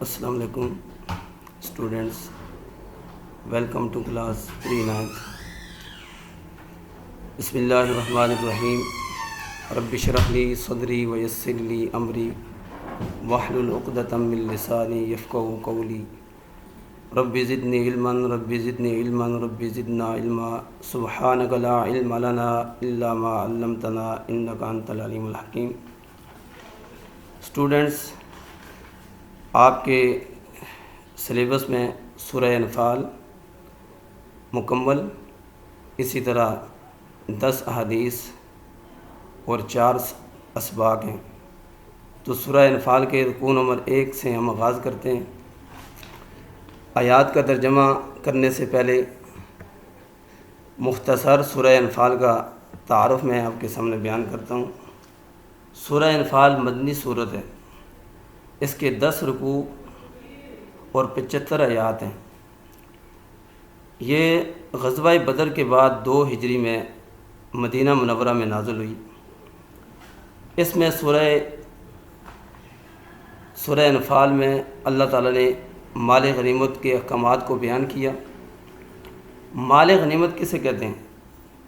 السلام علیکم students, welcome to class 3 بسم اللہ الرحمن الرحیم۔ رب اشرح لی صدری ویسر لی امری واحلل عقدۃ من لسانی یفقہوا قولی۔ رب زدنی علما رب زدنی علما رب زدنا علما سبحانک لا علم لنا الا ما علمتنا انک انت العلیم الحکیم۔ اسٹوڈنٹس، آپ کے سلیبس میں سورہ انفال مکمل، اسی طرح 10 احادیث اور 4 اسباق ہیں۔ تو سورہ انفال کے رکوع نمبر 1 سے ہم آغاز کرتے ہیں۔ آیات کا ترجمہ کرنے سے پہلے مختصر سورہ انفال کا تعارف میں آپ کے سامنے بیان کرتا ہوں۔ سورہ انفال مدنی سورت ہے، اس کے 10 رکوع اور 75 آیات ہیں۔ یہ غزوہ بدر کے بعد 2 ہجری میں مدینہ منورہ میں نازل ہوئی۔ اس میں سورہ انفال میں اللہ تعالیٰ نے مال غنیمت کے احکامات کو بیان کیا۔ مال غنیمت کسے کہتے ہیں؟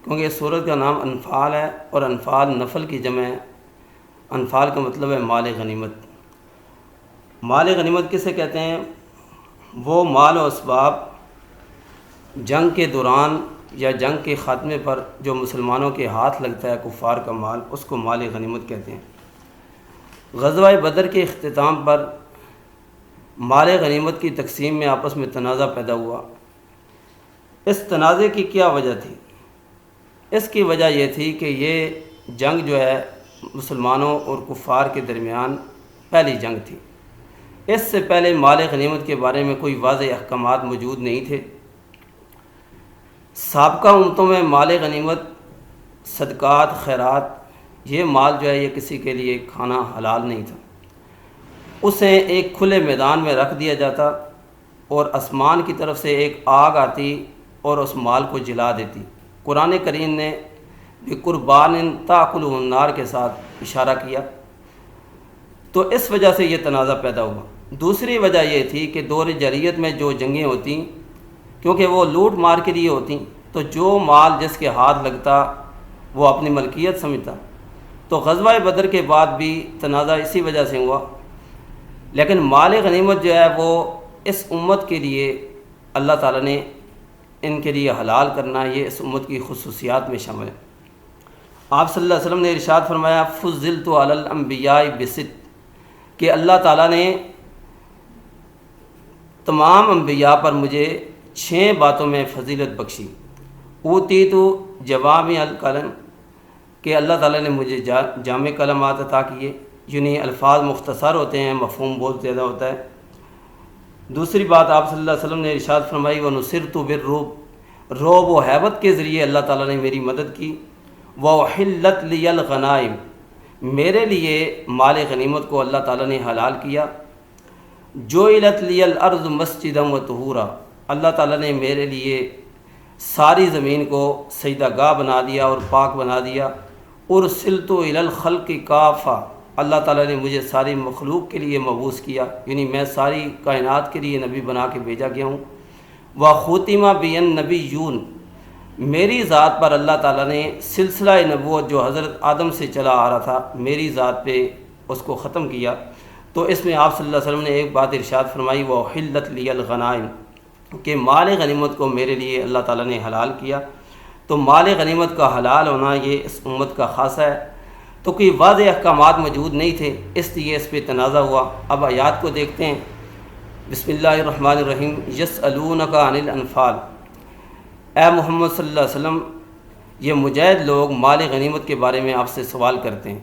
کیونکہ اس سورت کا نام انفال ہے اور انفال نفل کی جمع ہے۔ انفال کا مطلب ہے مال غنیمت۔ مال غنیمت کسے کہتے ہیں؟ وہ مال و اسباب جنگ کے دوران یا جنگ کے خاتمے پر جو مسلمانوں کے ہاتھ لگتا ہے، کفار کا مال، اس کو مال غنیمت کہتے ہیں۔ غزوہ بدر کے اختتام پر مال غنیمت کی تقسیم میں آپس میں تنازع پیدا ہوا۔ اس تنازع کی کیا وجہ تھی؟ اس کی وجہ یہ تھی کہ یہ جنگ جو ہے مسلمانوں اور کفار کے درمیان پہلی جنگ تھی۔ اس سے پہلے مال غنیمت کے بارے میں کوئی واضح احکامات موجود نہیں تھے۔ سابقہ امتوں میں مال غنیمت، صدقات، خیرات، یہ مال جو ہے یہ کسی کے لیے کھانا حلال نہیں تھا۔ اسے ایک کھلے میدان میں رکھ دیا جاتا اور آسمان کی طرف سے ایک آگ آتی اور اس مال کو جلا دیتی۔ قرآن کریم نے بقربان تاکلہ النار کے ساتھ اشارہ کیا، تو اس وجہ سے یہ تنازع پیدا ہوا۔ دوسری وجہ یہ تھی کہ دور جاہلیت میں جو جنگیں ہوتیں، کیونکہ وہ لوٹ مار کے لیے ہوتیں، تو جو مال جس کے ہاتھ لگتا وہ اپنی ملکیت سمجھتا۔ تو غزوہ بدر کے بعد بھی تنازع اسی وجہ سے ہوا۔ لیکن مال غنیمت جو ہے وہ اس امت کے لیے اللہ تعالیٰ نے ان کے لیے حلال کرنا، یہ اس امت کی خصوصیات میں شامل ہے۔ آپ صلی اللہ علیہ وسلم نے ارشاد فرمایا فضلت علی الانبیاء بست، کہ اللہ تعالیٰ نے تمام انبیاء پر مجھے 6 باتوں میں فضیلت بخشی۔ اوتیت جوامع الکلم، کہ اللہ تعالیٰ نے مجھے جامع کلمات عطا کیے، یعنی الفاظ مختصر ہوتے ہیں، مفہوم بہت زیادہ ہوتا ہے۔ دوسری بات آپ صلی اللہ علیہ وسلم نے ارشاد فرمائی ونصرت بالرعب، رعب و ہیبت کے ذریعے اللہ تعالیٰ نے میری مدد کی۔ وأحلت لی الغنائم، میرے لیے مال غنیمت کو اللہ تعالیٰ نے حلال کیا۔ جعلت لی الارض مسجدا وطہورا، اللہ تعالیٰ نے میرے لیے ساری زمین کو سجدہ گاہ بنا دیا اور پاک بنا دیا۔ ارسلت الی الخلق کافہ، اللہ تعالیٰ نے مجھے ساری مخلوق کے لیے مبعوث کیا، یعنی میں ساری کائنات کے لیے نبی بنا کے بھیجا گیا ہوں۔ وختم بی النبیون، میری ذات پر اللہ تعالیٰ نے سلسلہ نبوت جو حضرت آدم سے چلا آ رہا تھا، میری ذات پہ اس کو ختم کیا۔ تو اس میں آپ صلی اللہ علیہ وسلم نے ایک بات ارشاد فرمائی وأحلت لی الغنائم، کہ مال غنیمت کو میرے لیے اللہ تعالیٰ نے حلال کیا۔ تو مال غنیمت کا حلال ہونا یہ اس امت کا خاصہ ہے۔ تو کوئی واضح احکامات موجود نہیں تھے، اس لیے اس پہ تنازع ہوا۔ اب آیات کو دیکھتے ہیں۔ بسم اللہ الرحمن الرحیم۔ یسألونک عن الانفال، اے محمد صلی اللہ علیہ وسلم، یہ مجاہد لوگ مال غنیمت کے بارے میں آپ سے سوال کرتے ہیں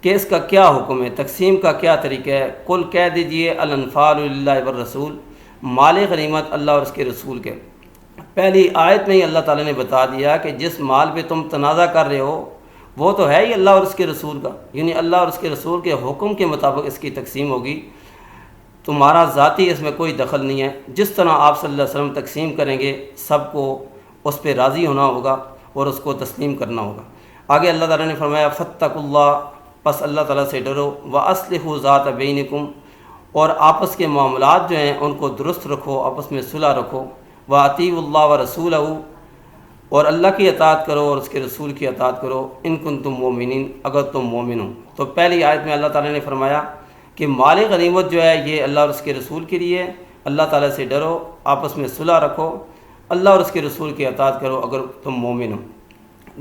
کہ اس کا کیا حکم ہے، تقسیم کا کیا طریقہ ہے۔ قل کہہ دیجئے الانفال للہ والرسول، مال غنیمت اللہ اور اس کے رسول کے۔ پہلی آیت میں ہی اللہ تعالیٰ نے بتا دیا کہ جس مال پہ تم تنازع کر رہے ہو وہ تو ہے ہی اللہ اور اس کے رسول کا، یعنی اللہ اور اس کے رسول کے حکم کے مطابق اس کی تقسیم ہوگی، تمہارا ذاتی اس میں کوئی دخل نہیں ہے۔ جس طرح آپ صلی اللہ علیہ وسلم تقسیم کریں گے سب کو اس پہ راضی ہونا ہوگا اور اس کو تسلیم کرنا ہوگا۔ آگے اللہ تعالیٰ نے فرمایا فاتقوا اللہ، پس اللہ تعالیٰ سے ڈرو، وَأَصْلِحُوا ذَاتَ بَيْنِكُمْ، اور آپس کے معاملات جو ہیں ان کو درست رکھو، آپس میں صلح رکھو۔ وَأَطِیعُوا اللَّهَ وَرَسُولَهُ، اور اللہ کی اطاعت کرو اور اس کے رسول کی اطاعت کرو، ان کنتم مومنین، اگر تم مومن ہو۔ تو پہلی آیت میں اللہ تعالیٰ نے فرمایا کہ مال غنیمت جو ہے یہ اللہ اور اس کے رسول کے لیے، اللہ تعالیٰ سے ڈرو، آپس میں صلح رکھو، اللہ اور اس کے رسول کی اطاعت کرو اگر تم مومن ہو۔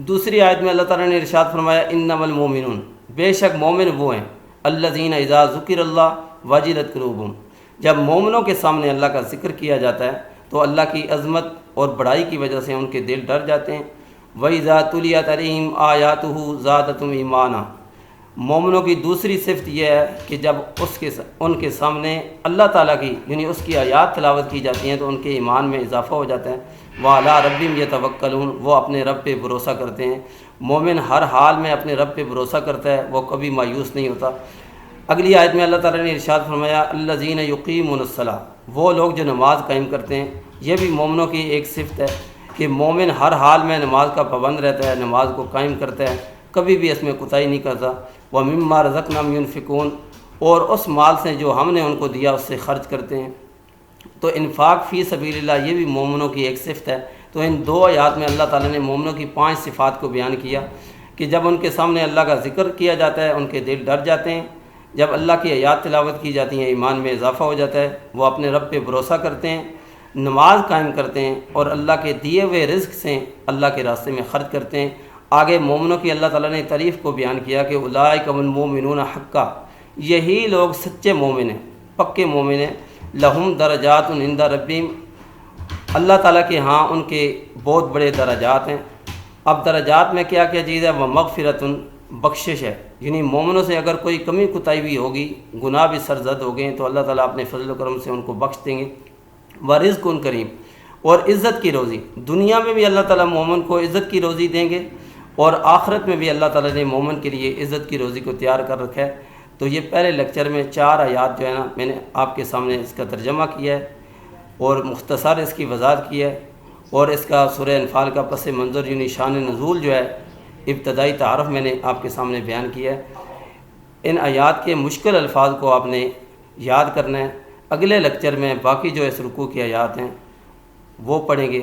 دوسری آیت میں اللہ تعالیٰ نے ارشاد فرمایا انما المومنون، بے شک مومن وہ ہیں الذین اذا ذکر اللہ وجلت قلوبہم، جب مومنوں کے سامنے اللہ کا ذکر کیا جاتا ہے تو اللہ کی عظمت اور بڑائی کی وجہ سے ان کے دل ڈر جاتے ہیں۔ وَإِذَا تُلِيَتْ عَلَيْهِمْ آيَاتُهُ زَادَتْهُمْ ایمانا، مومنوں کی دوسری صفت یہ ہے کہ جب ان کے سامنے اللہ تعالیٰ کی یعنی اس کی آیات تلاوت کی جاتی ہیں تو ان کے ایمان میں اضافہ ہو جاتا ہے۔ وَعَلَىٰ رَبِّهِمْ يَتَوَكَّلُونَ، وہ اپنے رب پہ بھروسہ کرتے ہیں۔ مومن ہر حال میں اپنے رب پہ بھروسہ کرتا ہے، وہ کبھی مایوس نہیں ہوتا۔ اگلی آیت میں اللہ تعالیٰ نے ارشاد فرمایا الذین یقیمون الصلاۃ، وہ لوگ جو نماز قائم کرتے ہیں۔ یہ بھی مومنوں کی ایک صفت ہے کہ مومن ہر حال میں نماز کا پابند رہتا ہے، نماز کو قائم کرتا ہے، کبھی بھی اس میں کوتاہی نہیں کرتا۔ وَمِمَّا رَزَقْنَاهُمْ يُنْفِقُونَ، اور اس مال سے جو ہم نے ان کو دیا اس سے خرچ کرتے ہیں۔ تو انفاق فی سبیل اللہ یہ بھی مومنوں کی ایک صفت ہے۔ تو ان دو آیات میں اللہ تعالیٰ نے مومنوں کی 5 صفات کو بیان کیا کہ جب ان کے سامنے اللہ کا ذکر کیا جاتا ہے ان کے دل ڈر جاتے ہیں، جب اللہ کی آیات تلاوت کی جاتی ہیں ایمان میں اضافہ ہو جاتا ہے، وہ اپنے رب پہ بھروسہ کرتے ہیں، نماز قائم کرتے ہیں اور اللہ کے دیے ہوئے رزق سے اللہ کے راستے میں خرچ کرتے ہیں۔ آگے مومنوں کی اللہ تعالیٰ نے تعریف کو بیان کیا کہ اولئک هم المؤمنون حقا، یہی لوگ سچے مومن ہیں، پکے مومن ہیں۔ لہم درجات عند ربہم، اللہ تعالیٰ کے ہاں ان کے بہت بڑے درجات ہیں۔ اب درجات میں کیا کیا چیز ہے؟ وہ مغفرت، بخشش ہے، یعنی مومنوں سے اگر کوئی کمی کوتاہی بھی ہوگی، گناہ بھی سرزد ہو گئے تو اللہ تعالیٰ اپنے فضل و کرم سے ان کو بخش دیں گے۔ ورزق کریم، اور عزت کی روزی، دنیا میں بھی اللہ تعالیٰ مومن کو عزت کی روزی دیں گے اور آخرت میں بھی اللہ تعالیٰ نے مومن کے لیے عزت کی روزی کو تیار کر رکھا ہے۔ تو یہ پہلے لیکچر میں 4 آیات جو ہے نا میں نے آپ کے سامنے اس کا ترجمہ کیا ہے اور مختصر اس کی وضاحت کی ہے، اور اس کا سورہ انفال کا پس منظر یعنی شان نزول جو ہے ابتدائی تعارف میں نے آپ کے سامنے بیان کیا ہے۔ ان آیات کے مشکل الفاظ کو آپ نے یاد کرنا ہے۔ اگلے لیکچر میں باقی جو اس رکوع کی آیات ہیں وہ پڑھیں گے۔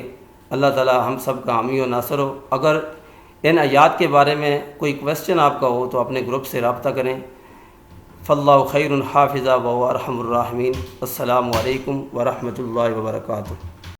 اللہ تعالی ہم سب کا حامی و ناصر ہو۔ اگر ان آیات کے بارے میں کوئی کویسچن آپ کا ہو تو اپنے گروپ سے رابطہ کریں۔ فاللہ خیر حافظہ و ارحم الراحمین۔ السلام علیکم ورحمۃ اللہ وبرکاتہ۔